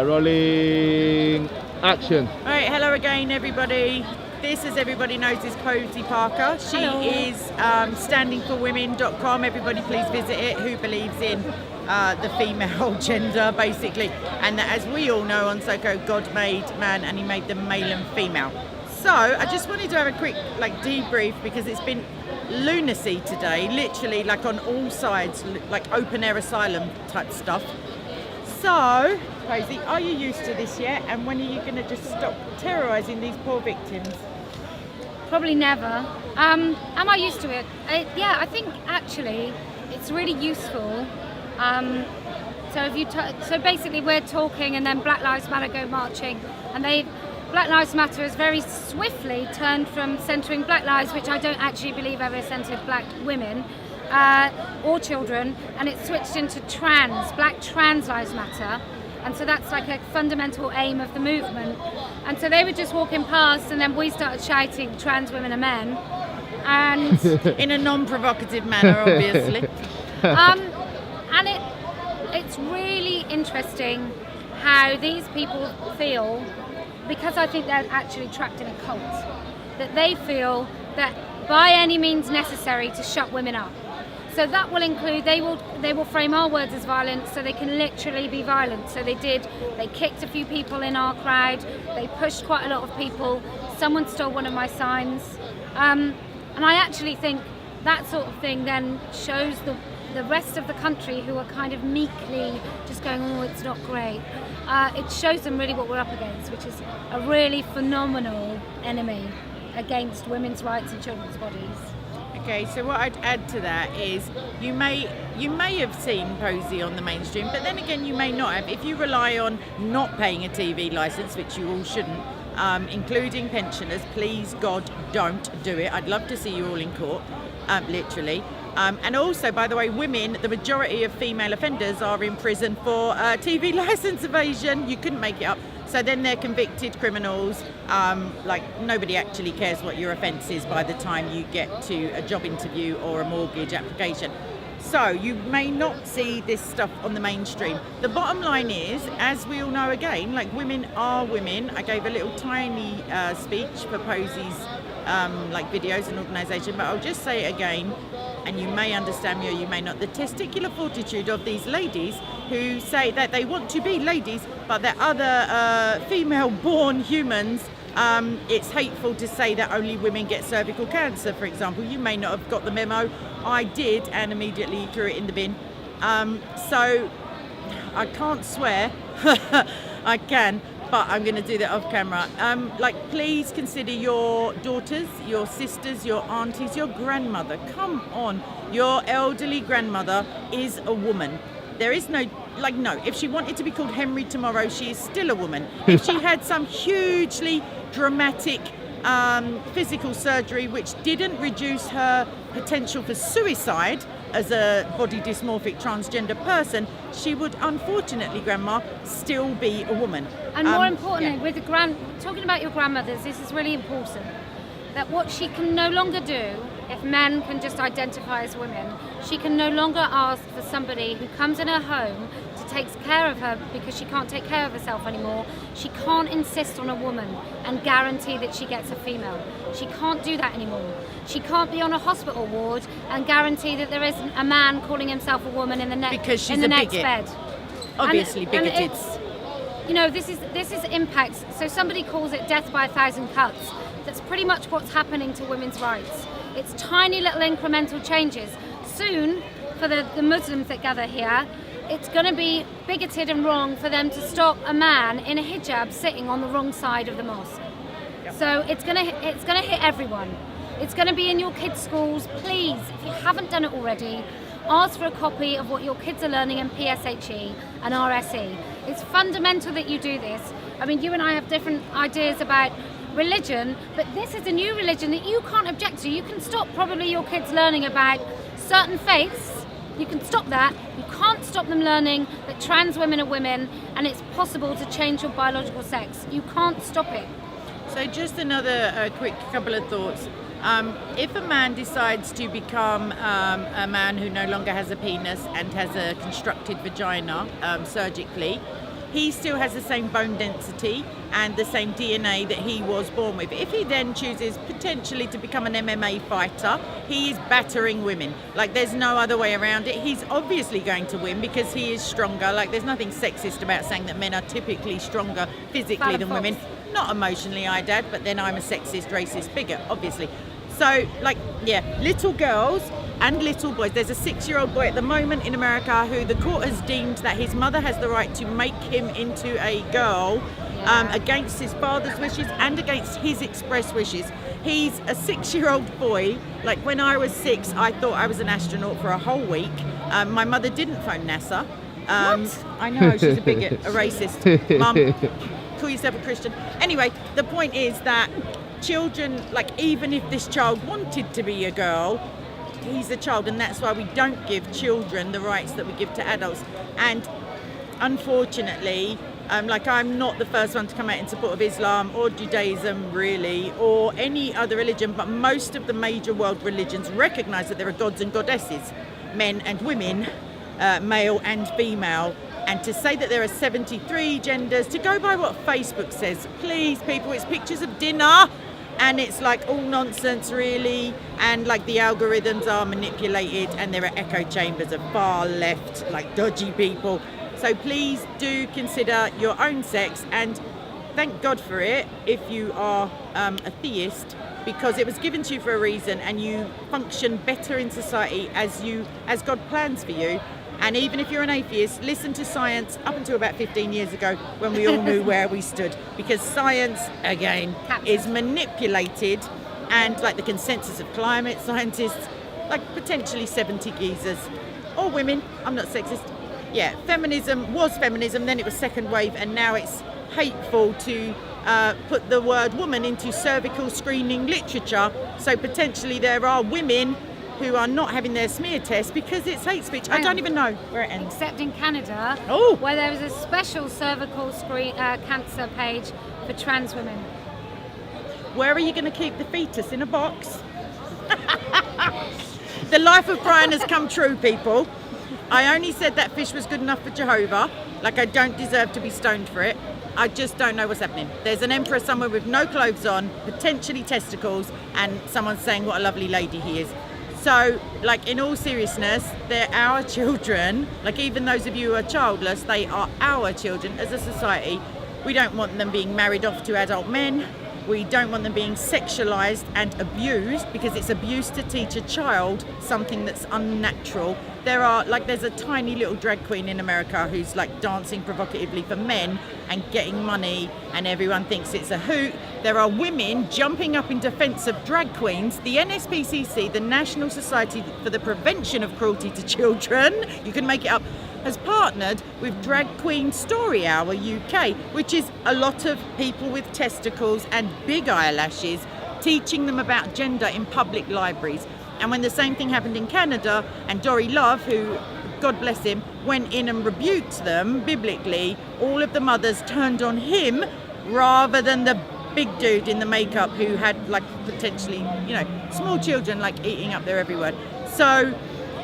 Rolling action. All right, hello again, everybody. This, as everybody knows, is Posy Parker. She is standingforwomen.com. Everybody please visit it, who believes in the female gender, basically. And that, as we all know on Soko, God made man and he made them male and female. So I just wanted to have a quick debrief, because it's been lunacy today, literally on all sides, like open air asylum type stuff. So, Posy, are you used to this yet? And when are you going to just stop terrorising these poor victims? Probably never. Am I used to it? Yeah, I think actually it's really useful. So basically we're talking, and then Black Lives Matter go marching, and Black Lives Matter has very swiftly turned from centering Black lives, which I don't actually believe ever centered black women or children, and it switched into Black Trans Lives Matter. And so that's like a fundamental aim of the movement. And so they were just walking past, and then we started shouting trans women are men. And in a non-provocative manner, obviously. And it's really interesting how these people feel, because I think they're actually trapped in a cult, that they feel that by any means necessary to shut women up. So that will include, they will frame our words as violent, so they can literally be violent. So they kicked a few people in our crowd, they pushed quite a lot of people, someone stole one of my signs. And I actually think that sort of thing then shows the rest of the country, who are kind of meekly just going, oh, it's not great. It shows them really what we're up against, which is a really phenomenal enemy against women's rights and children's bodies. Okay, so what I'd add to that is you may have seen Posy on the mainstream, but then again you may not have. If you rely on not paying a TV licence, which you all shouldn't, including pensioners, please God don't do it. I'd love to see you all in court, literally. And also, by the way, women, the majority of female offenders are in prison for TV licence evasion. You couldn't make it up. So then they're convicted criminals. Nobody actually cares what your offence is by the time you get to a job interview or a mortgage application. So you may not see this stuff on the mainstream. The bottom line is, as we all know again, women are women. I gave a little tiny speech for Posy's videos and organisation, but I'll just say it again, and you may understand me or you may not. The testicular fortitude of these ladies who say that they want to be ladies, but they're other female-born humans. It's hateful to say that only women get cervical cancer, for example. You may not have got the memo. I did, and immediately threw it in the bin. So I can't swear. I can, but I'm going to do that off camera. Please consider your daughters, your sisters, your aunties, your grandmother. Come on, your elderly grandmother is a woman. There is no, if she wanted to be called Henry tomorrow, she is still a woman. If she had some hugely dramatic physical surgery which didn't reduce her potential for suicide as a body dysmorphic transgender person, she would, unfortunately, Grandma, still be a woman. And more importantly, with talking about your grandmothers, this is really important, that what she can no longer do, if men can just identify as women, she can no longer ask for somebody who comes in her home to take care of her because she can't take care of herself anymore. She can't insist on a woman and guarantee that she gets a female. She can't do that anymore. She can't be on a hospital ward and guarantee that there isn't a man calling himself a woman in the next because she's a next bigot. bed. Obviously bigoted. This is impacts. So somebody calls it death by 1,000 cuts. That's pretty much what's happening to women's rights. It's tiny little incremental changes. Soon, for the Muslims that gather here, it's going to be bigoted and wrong for them to stop a man in a hijab sitting on the wrong side of the mosque. Yep. So it's going to hit everyone. It's going to be in your kids' schools. Please, if you haven't done it already, ask for a copy of what your kids are learning in PSHE and RSE. It's fundamental that you do this. I mean, you and I have different ideas about religion, but this is a new religion that you can't object to. You can stop probably your kids learning about certain faiths. You can stop that. You can't stop them learning that trans women are women and it's possible to change your biological sex. You can't stop it. So just another quick couple of thoughts. If a man decides to become a man who no longer has a penis and has a constructed vagina surgically, he still has the same bone density and the same DNA that he was born with. If he then chooses potentially to become an MMA fighter, he is battering women. Like, there's no other way around it. He's obviously going to win because he is stronger. Like, there's nothing sexist about saying that men are typically stronger physically than women. Not emotionally, I'd add, but then I'm a sexist, racist bigot, obviously. So, like, yeah, little girls and little boys. There's a 6-year-old boy at the moment in America who the court has deemed that his mother has the right to make him into a girl against his father's wishes and against his express wishes. He's a 6-year-old boy. Like, when I was 6, I thought I was an astronaut for a whole week. My mother didn't phone NASA. What? I know, she's a bigot, a racist. Mum, call yourself a Christian. Anyway, the point is that children, like, even if this child wanted to be a girl, he's a child, and that's why we don't give children the rights that we give to adults. And unfortunately, like, I'm not the first one to come out in support of Islam or Judaism, really, or any other religion, but most of the major world religions recognise that there are gods and goddesses, men and women, male and female. And to say that there are 73 genders, to go by what Facebook says, please, people, it's pictures of dinner. And it's like all nonsense, really, and like the algorithms are manipulated, and there are echo chambers of far left, like dodgy people. So please do consider your own sex, and thank God for it if you are a theist, because it was given to you for a reason, and you function better in society as God plans for you. And even if you're an atheist, listen to science up until about 15 years ago when we all knew where we stood. Because science, again, is manipulated, and like the consensus of climate scientists, like potentially 70 geezers. Or women, I'm not sexist. Yeah, feminism was feminism, then it was second wave, and now it's hateful to put the word woman into cervical screening literature. So potentially there are women who are not having their smear test because it's hate speech. I don't even know where it ends. Except in Canada, where there is a special cervical cancer page for trans women. Where are you going to keep the fetus? In a box? The life of Brian has come true, people. I only said that fish was good enough for Jehovah. Like, I don't deserve to be stoned for it. I just don't know what's happening. There's an emperor somewhere with no clothes on, potentially testicles, and someone's saying what a lovely lady he is. So, like, in all seriousness, they're our children. Like, even those of you who are childless, they are our children as a society. We don't want them being married off to adult men. We don't want them being sexualized and abused, because it's abuse to teach a child something that's unnatural. There's a tiny little drag queen in America who's like dancing provocatively for men and getting money, and everyone thinks it's a hoot. There are women jumping up in defense of drag queens. The NSPCC, the National Society for the Prevention of Cruelty to Children, you can make it up, has partnered with Drag Queen Story Hour UK, which is a lot of people with testicles and big eyelashes teaching them about gender in public libraries. And when the same thing happened in Canada, and Dory Love, who, God bless him, went in and rebuked them biblically, all of the mothers turned on him rather than the big dude in the makeup who had, like, potentially, small children, like, eating up their every word. So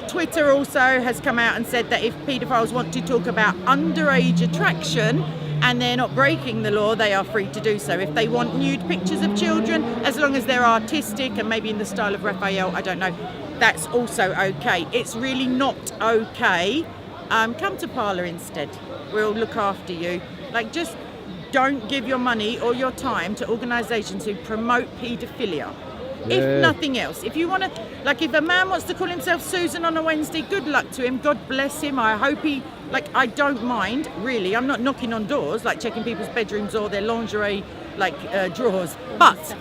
Twitter also has come out and said that if paedophiles want to talk about underage attraction and they're not breaking the law, they are free to do so. If they want nude pictures of children, as long as they're artistic and maybe in the style of Raphael, I don't know, that's also okay. It's really not okay. Come to Parlour instead. We'll look after you. Like, just don't give your money or your time to organisations who promote paedophilia. Yeah. If nothing else, if you want to, like, if a man wants to call himself Susan on a Wednesday, good luck to him. God bless him. I hope he, like, I don't mind, really. I'm not knocking on doors, like checking people's bedrooms or their lingerie, like, drawers. But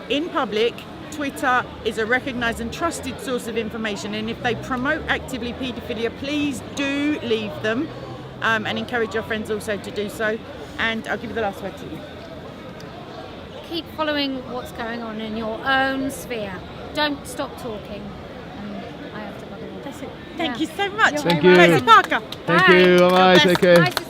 in public, Twitter is a recognised and trusted source of information. And if they promote actively paedophilia, please do leave them, and encourage your friends also to do so. And I'll give you the last word to you. Keep following what's going on in your own sphere. Don't stop talking. I have to bugger off. That's it. Thank you so much. Thank you. Posy Parker. Thank you. Bye-bye. Take care. Nice to